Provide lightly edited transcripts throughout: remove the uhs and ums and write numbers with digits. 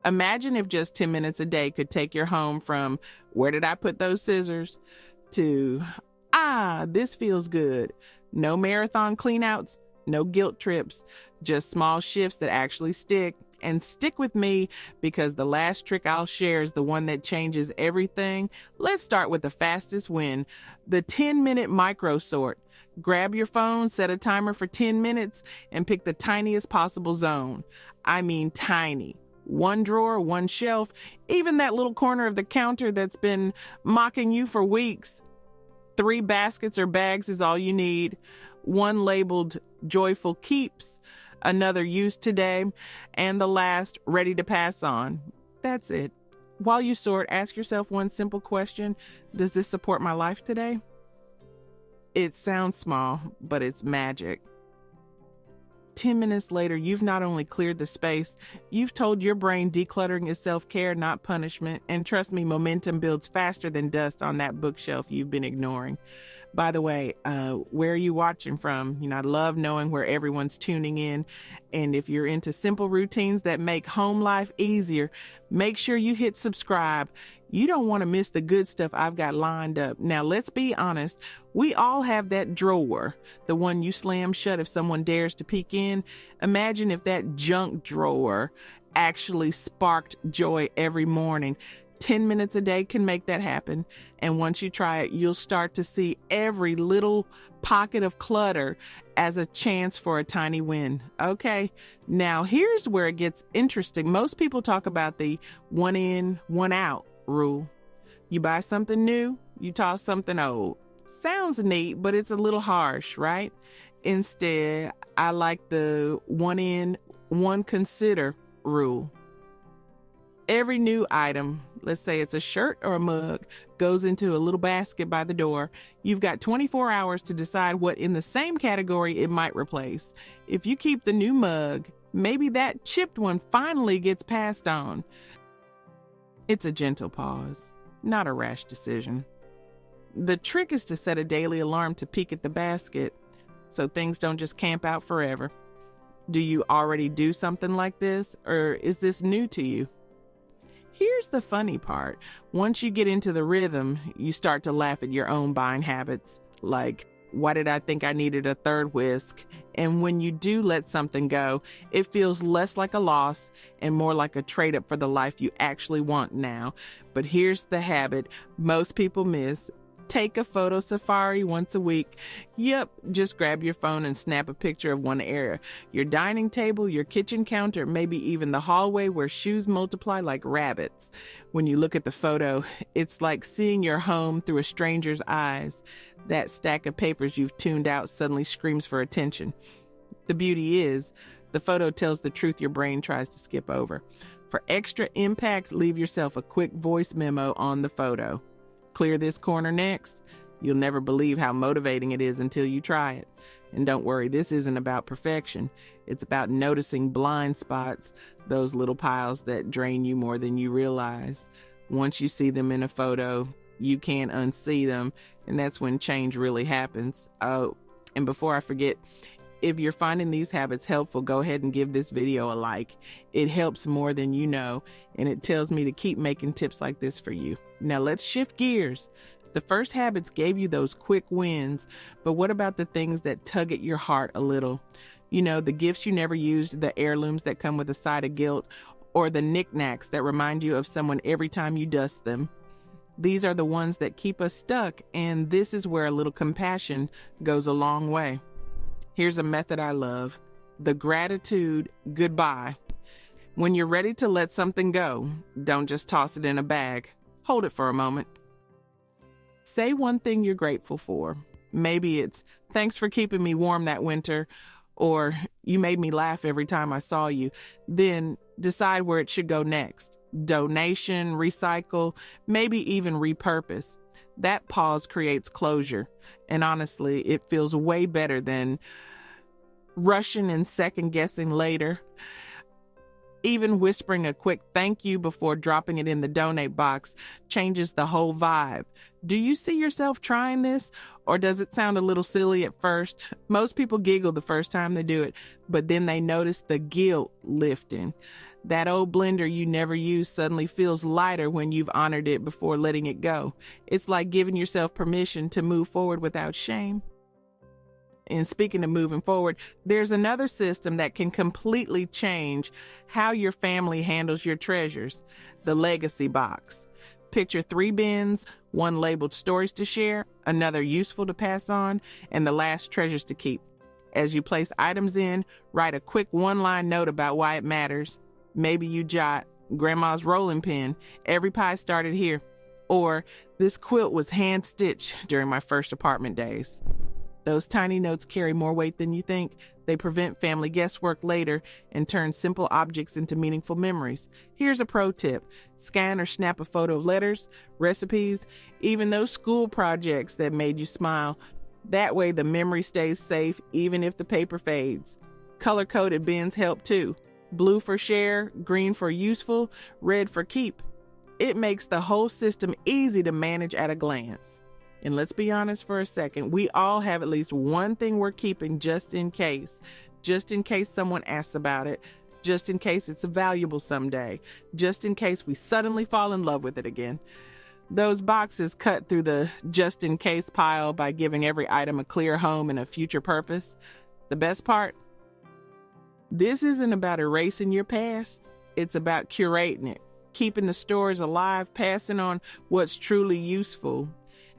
Imagine if just 10 minutes a day could take your home from "where did I put those scissors" to "this feels good." No marathon cleanouts, no guilt trips, just small shifts that actually stick. And stick with me, because the last trick I'll share is the one that changes everything. Let's start with the fastest win, the 10-minute micro sort. Grab your phone, set a timer for 10 minutes, and pick the tiniest possible zone. I mean tiny. One drawer, one shelf, even that little corner of the counter that's been mocking you for weeks. 3 baskets or bags is all you need. One labeled "Joyful Keeps," another "Used Today," and the last "Ready to Pass On." That's it. While you sort, ask yourself one simple question: does this support my life today? It sounds small, but it's magic. 10 minutes later, you've not only cleared the space, you've told your brain decluttering is self-care, not punishment. And trust me, momentum builds faster than dust on that bookshelf you've been ignoring. By the way, where are you watching from? I love knowing where everyone's tuning in. And if you're into simple routines that make home life easier, make sure you hit subscribe. You don't want to miss the good stuff I've got lined up. Now, let's be honest. We all have that drawer, the one you slam shut if someone dares to peek in. Imagine if that junk drawer actually sparked joy every morning. 10 minutes a day can make that happen. And once you try it, you'll start to see every little pocket of clutter as a chance for a tiny win. Okay, now here's where it gets interesting. Most people talk about the one in, one out rule. You buy something new, you toss something old. Sounds neat, but it's a little harsh, right? Instead, I like the one in, one consider rule. Every new item, let's say it's a shirt or a mug, goes into a little basket by the door. You've got 24 hours to decide what in the same category it might replace. If you keep the new mug, maybe that chipped one finally gets passed on. It's a gentle pause, not a rash decision. The trick is to set a daily alarm to peek at the basket so things don't just camp out forever. Do you already do something like this, or is this new to you? Here's the funny part. Once you get into the rhythm, you start to laugh at your own buying habits. Like, why did I think I needed a third whisk? And when you do let something go, it feels less like a loss and more like a trade-up for the life you actually want now. But here's the habit most people miss. Take a photo safari once a week. Yep, just grab your phone and snap a picture of one area. Your dining table, your kitchen counter, maybe even the hallway where shoes multiply like rabbits. When you look at the photo, it's like seeing your home through a stranger's eyes. That stack of papers you've tuned out suddenly screams for attention. The beauty is, the photo tells the truth your brain tries to skip over. For extra impact, leave yourself a quick voice memo on the photo. Clear this corner next. You'll never believe how motivating it is until you try it. And don't worry, this isn't about perfection. It's about noticing blind spots, those little piles that drain you more than you realize. Once you see them in a photo, you can't unsee them, and that's when change really happens. Oh, and before I forget, if you're finding these habits helpful, go ahead and give this video a like. It helps more than you know, and it tells me to keep making tips like this for you. Now let's shift gears. The first habits gave you those quick wins, but what about the things that tug at your heart a little? The gifts you never used, the heirlooms that come with a side of guilt, or the knickknacks that remind you of someone every time you dust them. These are the ones that keep us stuck, and this is where a little compassion goes a long way. Here's a method I love: the gratitude goodbye. When you're ready to let something go, don't just toss it in a bag. Hold it for a moment. Say one thing you're grateful for. Maybe it's, "Thanks for keeping me warm that winter," or "You made me laugh every time I saw you." Then decide where it should go next. Donation, recycle, maybe even repurpose. That pause creates closure. And honestly, it feels way better than rushing and second guessing later. Even whispering a quick thank you before dropping it in the donate box changes the whole vibe. Do you see yourself trying this? Or does it sound a little silly at first? Most people giggle the first time they do it, but then they notice the guilt lifting. That old blender you never used suddenly feels lighter when you've honored it before letting it go. It's like giving yourself permission to move forward without shame. And speaking of moving forward, there's another system that can completely change how your family handles your treasures: the legacy box. Picture 3 bins, one labeled stories to share, another useful to pass on, and the last treasures to keep. As you place items in, write a quick one-line note about why it matters. Maybe you jot, "Grandma's rolling pin, every pie started here," or "This quilt was hand-stitched during my first apartment days." Those tiny notes carry more weight than you think. They prevent family guesswork later and turn simple objects into meaningful memories. Here's a pro tip: scan or snap a photo of letters, recipes, even those school projects that made you smile. That way the memory stays safe even if the paper fades. Color-coded bins help too. Blue for share, green for useful, red for keep. It makes the whole system easy to manage at a glance. And let's be honest for a second, we all have at least one thing we're keeping just in case someone asks about it, just in case it's valuable someday, just in case we suddenly fall in love with it again. Those boxes cut through the just in case pile by giving every item a clear home and a future purpose. The best part? This isn't about erasing your past. It's about curating it, keeping the stories alive, passing on what's truly useful,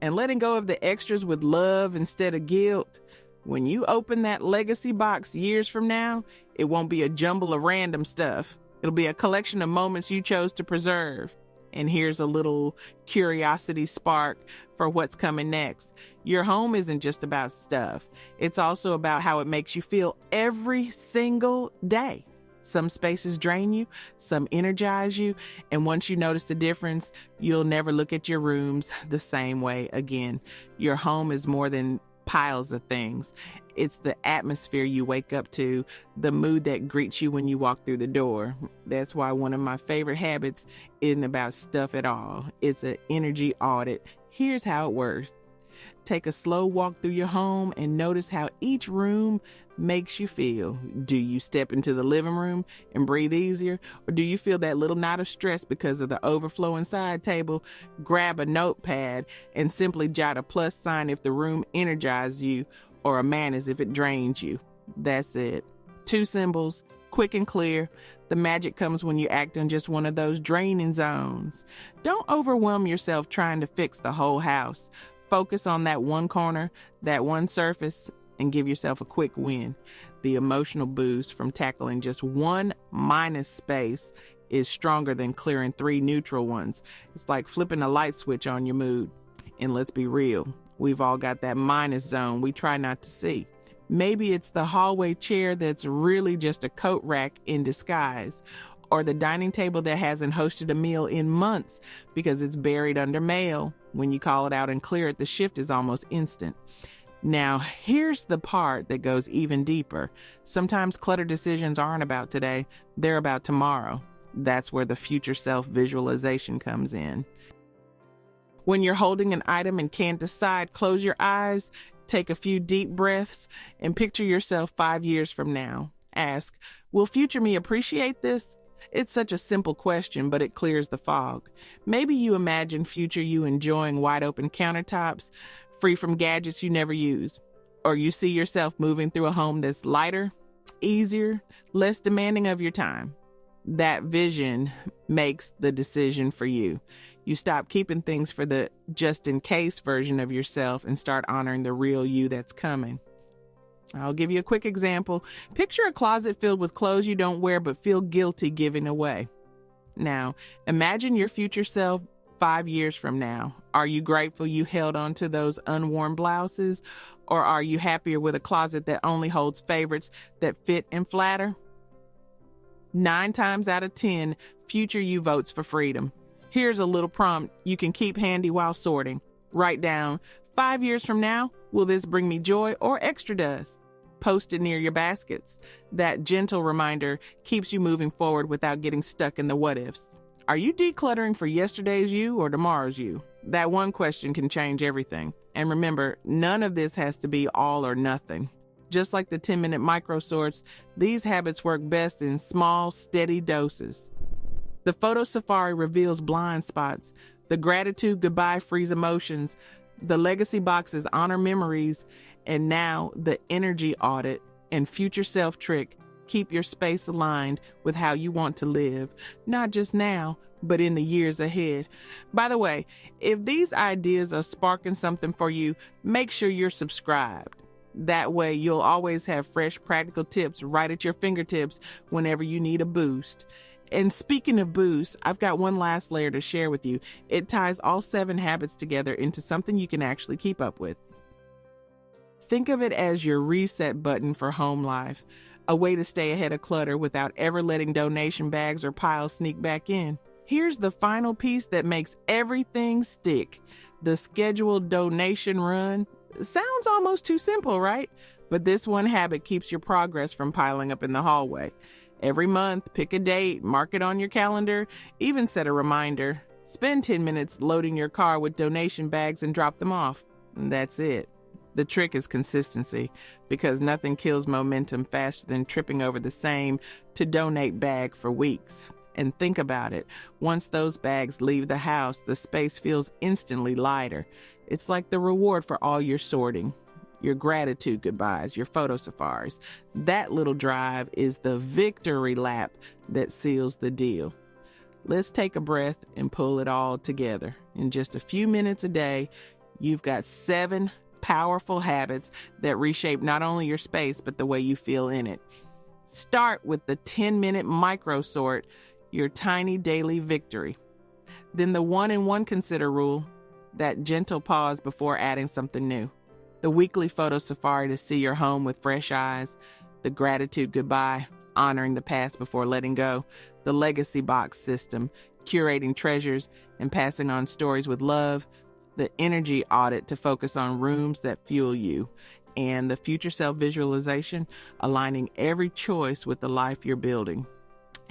and letting go of the extras with love instead of guilt. When you open that legacy box years from now, it won't be a jumble of random stuff. It'll be a collection of moments you chose to preserve. And here's a little curiosity spark for what's coming next. Your home isn't just about stuff. It's also about how it makes you feel every single day. Some spaces drain you, some energize you, and once you notice the difference, you'll never look at your rooms the same way again. Your home is more than piles of things. It's the atmosphere you wake up to, the mood that greets you when you walk through the door. That's why one of my favorite habits isn't about stuff at all. It's an energy audit. Here's how it works. Take a slow walk through your home and notice how each room makes you feel. Do you step into the living room and breathe easier? Or do you feel that little knot of stress because of the overflowing side table? Grab a notepad and simply jot a plus sign if the room energizes you, or a -, if it drains you. That's it. 2 symbols, quick and clear. The magic comes when you act on just one of those draining zones. Don't overwhelm yourself trying to fix the whole house. Focus on that one corner, that one surface, and give yourself a quick win. The emotional boost from tackling just one minus space is stronger than clearing 3 neutral ones. It's like flipping a light switch on your mood. And let's be real, we've all got that minus zone we try not to see. Maybe it's the hallway chair that's really just a coat rack in disguise, or the dining table that hasn't hosted a meal in months because it's buried under mail. When you call it out and clear it, the shift is almost instant. Now, here's the part that goes even deeper. Sometimes clutter decisions aren't about today, they're about tomorrow. That's where the future self visualization comes in. When you're holding an item and can't decide, close your eyes, take a few deep breaths, and picture yourself 5 years from now. Ask, will future me appreciate this? It's such a simple question, but it clears the fog. Maybe you imagine future you enjoying wide open countertops, free from gadgets you never use. Or you see yourself moving through a home that's lighter, easier, less demanding of your time. That vision makes the decision for you. You stop keeping things for the just-in-case version of yourself and start honoring the real you that's coming. I'll give you a quick example. Picture a closet filled with clothes you don't wear but feel guilty giving away. Now, imagine your future self 5 years from now. Are you grateful you held on to those unworn blouses? Or are you happier with a closet that only holds favorites that fit and flatter? 9 times out of 10, future you votes for freedom. Here's a little prompt you can keep handy while sorting. Write down, 5 years from now, will this bring me joy or extra dust? Post it near your baskets. That gentle reminder keeps you moving forward without getting stuck in the what-ifs. Are you decluttering for yesterday's you or tomorrow's you? That one question can change everything. And remember, none of this has to be all or nothing. Just like the 10-minute micro sorts, these habits work best in small, steady doses. The photo safari reveals blind spots. The gratitude goodbye frees emotions. The legacy boxes honor memories. And now the energy audit and future self trick keep your space aligned with how you want to live, not just now, but in the years ahead. By the way, if these ideas are sparking something for you, make sure you're subscribed. That way you'll always have fresh practical tips right at your fingertips whenever you need a boost. And speaking of boosts, I've got one last layer to share with you. It ties all 7 habits together into something you can actually keep up with. Think of it as your reset button for home life, a way to stay ahead of clutter without ever letting donation bags or piles sneak back in. Here's the final piece that makes everything stick: the scheduled donation run. Sounds almost too simple, right? But this one habit keeps your progress from piling up in the hallway. Every month, pick a date, mark it on your calendar, even set a reminder. Spend 10 minutes loading your car with donation bags and drop them off. And that's it. The trick is consistency, because nothing kills momentum faster than tripping over the same to-donate bag for weeks. And think about it. Once those bags leave the house, the space feels instantly lighter. It's like the reward for all your sorting, your gratitude goodbyes, your photo safaris. That little drive is the victory lap that seals the deal. Let's take a breath and pull it all together. In just a few minutes a day, you've got 7 powerful habits that reshape not only your space, but the way you feel in it. Start with the 10-minute micro sort, your tiny daily victory. Then the 1 and 1 consider rule, that gentle pause before adding something new. The weekly photo safari to see your home with fresh eyes. The gratitude goodbye, honoring the past before letting go. The legacy box system, curating treasures and passing on stories with love. The energy audit to focus on rooms that fuel you. And the future self visualization, aligning every choice with the life you're building.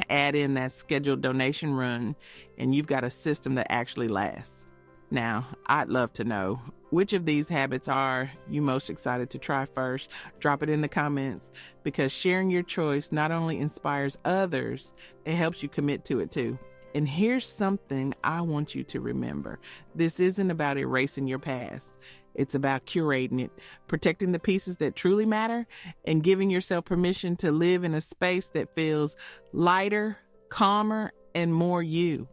Add in that scheduled donation run, and you've got a system that actually lasts. Now, I'd love to know, which of these habits are you most excited to try first? Drop it in the comments, because sharing your choice not only inspires others, it helps you commit to it too. And here's something I want you to remember. This isn't about erasing your past. It's about curating it, protecting the pieces that truly matter, and giving yourself permission to live in a space that feels lighter, calmer, and more you.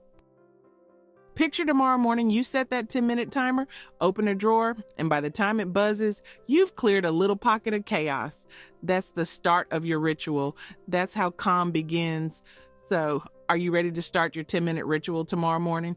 Picture tomorrow morning you set that 10-minute timer, open a drawer, and by the time it buzzes, you've cleared a little pocket of chaos. That's the start of your ritual. That's how calm begins. So, are you ready to start your 10-minute ritual tomorrow morning?